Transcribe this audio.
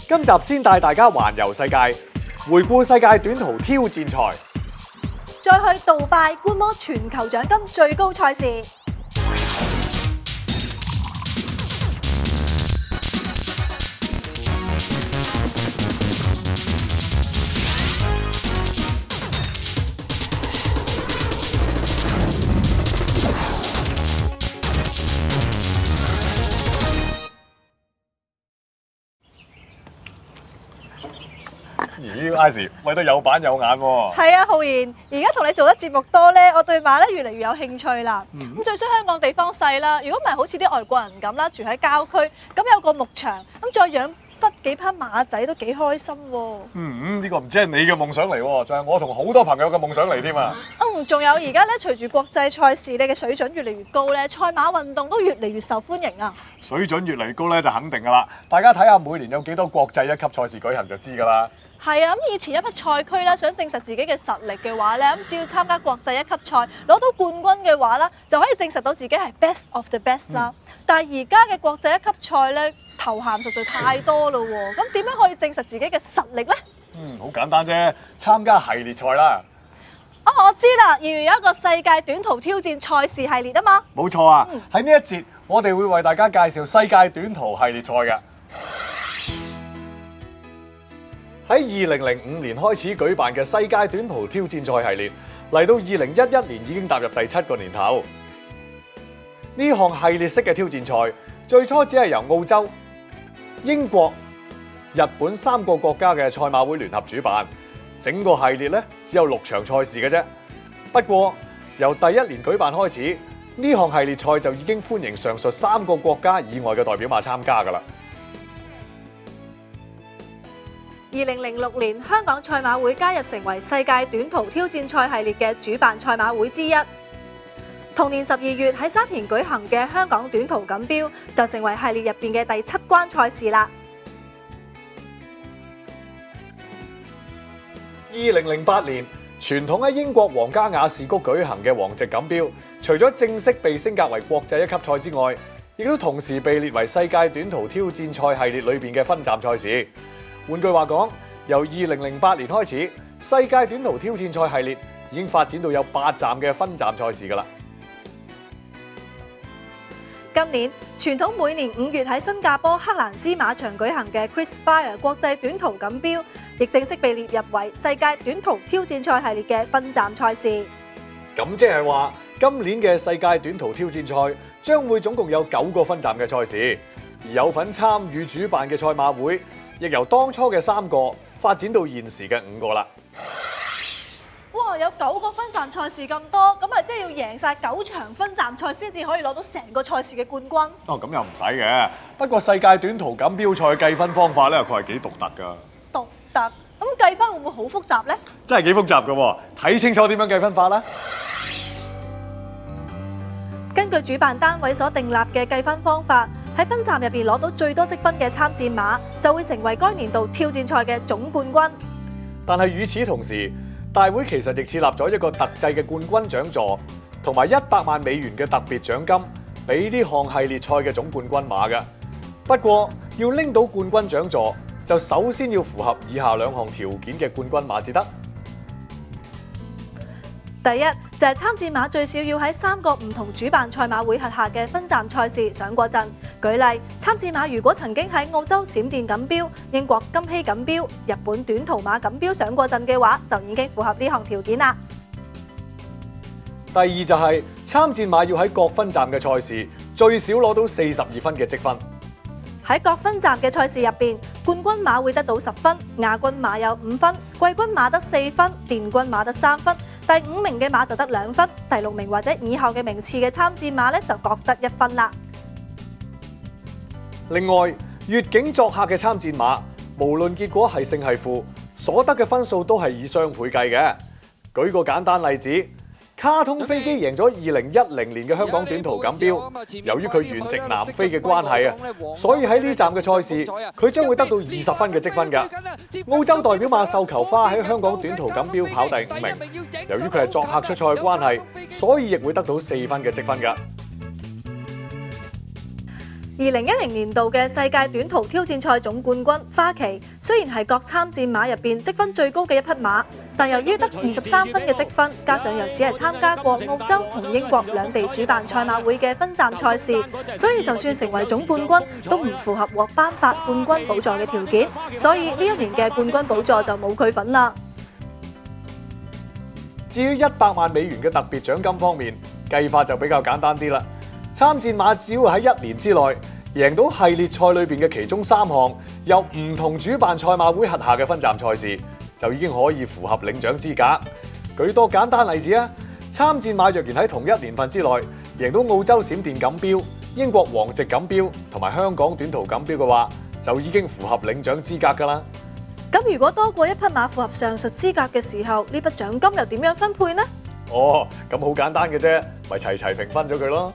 今集先帶大家環遊世界，回顧世界短途挑戰賽，再去杜拜觀摩全球獎金最高賽事。咦，Icy，喂得有板有眼喎。係啊，浩然，而家同你做得節目多呢，我對馬咧越嚟越有興趣啦。咁最衰香港地方細啦，如果唔係好似啲外國人咁啦，住喺郊區，咁有個牧場，咁再養得幾匹馬仔都幾開心喎。呢個唔止係你嘅夢想嚟喎，仲係我同好多朋友嘅夢想嚟添啊。仲有而家咧，隨住國際賽事你嘅水準越嚟越高咧，賽馬運動都越嚟越受歡迎啊。水準越嚟越高咧，就肯定噶啦。大家睇下每年有幾多國際一級賽事舉行就知噶啦。係啊，咁以前一匹賽區咧，想證實自己嘅實力嘅話咧，咁只要參加國際一級賽，攞到冠軍嘅話啦，就可以證實到自己係 best of the best 啦。但係而家嘅國際一級賽咧，頭銜實在太多啦喎，咁點樣可以證實自己嘅實力呢？好簡單啫，參加系列賽啦。我知啦，2月有一個世界短途挑戰賽事系列啊嘛。冇錯啊，喺呢一節我哋會為大家介紹世界短途系列賽嘅。喺2005年開始舉辦嘅世界短途挑戰賽系列，嚟到2011年已經踏入第7個年頭。呢項系列式嘅挑戰賽最初只係由澳洲、英國、日本3個國家嘅賽馬會聯合主辦，整個系列咧只有6場賽事嘅啫。不過由第1年舉辦開始，呢項系列賽就已經歡迎上述3個國家以外嘅代表馬參加㗎啦。2006年，香港賽馬會加入成為世界短途挑戰賽系列嘅主辦賽馬會之一。同年12月喺沙田舉行嘅香港短途錦標就成為系列入邊嘅第7關賽事啦。2008年，傳統喺英國皇家雅士谷舉行嘅皇席錦標，除咗正式被升格為國際一級賽之外，亦都同時被列為世界短途挑戰賽系列裏邊嘅分站賽事。換句話講，由2008年開始，世界短途挑戰賽系列已經發展到有8站嘅分站賽事㗎啦。今年傳統每年5月喺新加坡克蘭茲馬場舉行嘅 Chris Fire 國際短途錦標，亦正式被列入為世界短途挑戰賽系列嘅分站賽事。咁即係話，今年嘅世界短途挑戰賽將會總共有9個分站嘅賽事，而有份參與主辦嘅賽馬會，亦由當初嘅3個發展到現時嘅5個啦。哇！有9個分站賽事咁多，咁咪即係要贏晒9場分站賽先至可以攞到成個賽事嘅冠軍。咁又唔使嘅。不過世界短途錦標賽嘅計分方法咧，佢係幾獨特㗎。獨特？咁計分會唔會好複雜呢？真係幾複雜㗎喎，睇清楚點樣計分法啦。根據主辦單位所訂立嘅計分方法，喺分站入邊攞到最多積分嘅參戰馬，就會成為該年度挑戰賽嘅總冠軍。但係與此同時，大會其實亦設立咗一個特製嘅冠軍獎座，同埋100萬美元嘅特別獎金，俾呢項系列賽嘅總冠軍馬嘅。不過要拎到冠軍獎座，就首先要符合以下2項條件嘅冠軍馬至得。第一就係參戰馬最少要喺3個唔同主辦賽馬會轄下嘅分站賽事上過陣。舉例，參戰馬如果曾經喺澳洲閃電錦標、英國金禧錦標、日本短途馬錦標上過陣嘅話，就已經符合呢項條件啦。第二就係參戰馬要喺各分站嘅賽事最少攞到42分嘅積分。喺各分站嘅賽事入邊，冠軍馬會得到10分，亞軍馬有5分，季軍馬得4分，殿軍馬得3分，第5名嘅馬就得2分，第6名或者以後嘅名次嘅參戰馬咧就各得1分啦。另外，越境作客嘅參戰馬，無論結果係勝係負，所得嘅分數都係以雙倍計嘅。舉個簡單例子，卡通飛機贏咗2010年嘅香港短途錦標，由於佢原籍南非嘅關係啊，所以喺呢站嘅賽事，佢將會得到20分嘅積分㗎。澳洲代表馬繡球花喺香港短途錦標跑第5名，由於佢係作客出賽嘅關係，所以亦會得到4分嘅積分㗎。2010年度嘅世界短途挑戰賽總冠軍花旗，雖然係各參戰馬入邊積分最高嘅一匹馬，但由於得23分嘅積分，加上又只係參加過澳洲同英國兩地主辦賽馬會嘅分站賽事，所以就算成為總冠軍，都唔符合獲頒發冠軍寶座嘅條件，所以呢一年嘅冠軍寶座就冇佢份啦。至於100萬美元嘅特別獎金方面，計法就比較簡單啲啦。參戰馬只要喺1年之內贏到系列賽裏邊嘅其中3項由唔同主辦賽馬會轄下嘅分站賽事，就已經可以符合領獎資格。舉多簡單例子啊，參戰馬若然喺同一年份之內贏到澳洲閃電錦標、英國皇席錦標同埋香港短途錦標嘅話，就已經符合領獎資格㗎啦。咁如果多過一匹馬符合上述資格嘅時候，呢筆獎金又點樣分配呢？哦，咁好簡單嘅啫，咪齊齊平分咗佢咯。